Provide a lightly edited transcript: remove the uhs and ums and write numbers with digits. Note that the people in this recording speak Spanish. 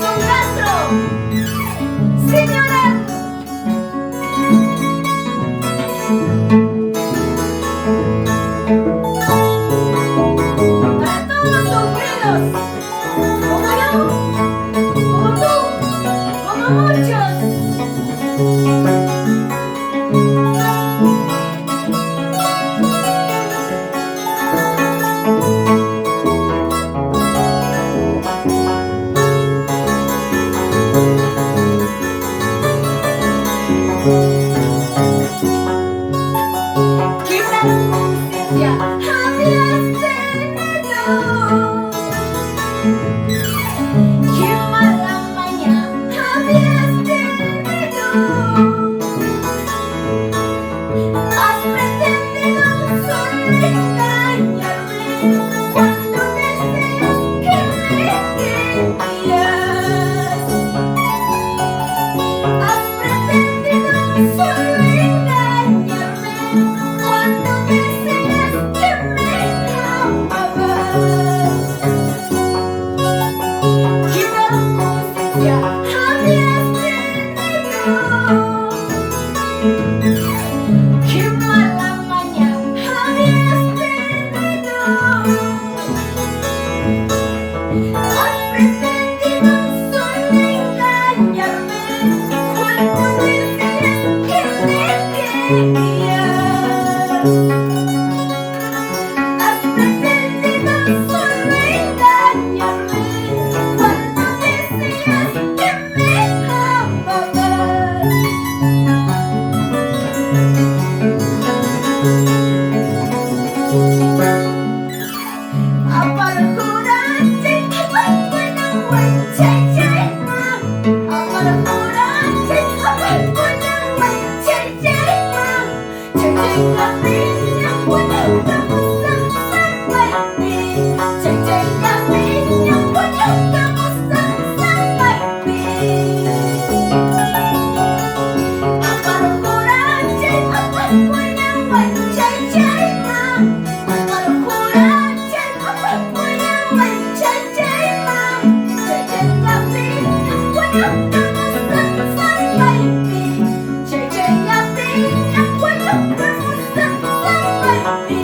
Son Castro, señora. Para todos los sufridos, como yo, como tú, como muchos. Que la conciencia habías tenido, que mala maña habías tenido. Has pretendido solo engañarme cuando decías que me querías. Has pretendido solo engañarme cuando decías que me amabas. Que mala conciencia habías tenido, que mala maña habías tenido. Has pretendido solo engañarme cuando decías que me querías. Has pretendido solo engañarme cuando decías que me amabas. Amargurante, amargura, guachayayma. Amargurante, amargura, guachayayma. Chayayla piña, guayabamos a sabaypi. Chayayla piña, guayabamos a sabaypi. Amargurante, amargura, guachayayma. Amargurante, amargura, guachayayma. Chayayla piña, guayabamos a sabaypi. Chayayla piña, guayabamos a sabaypi.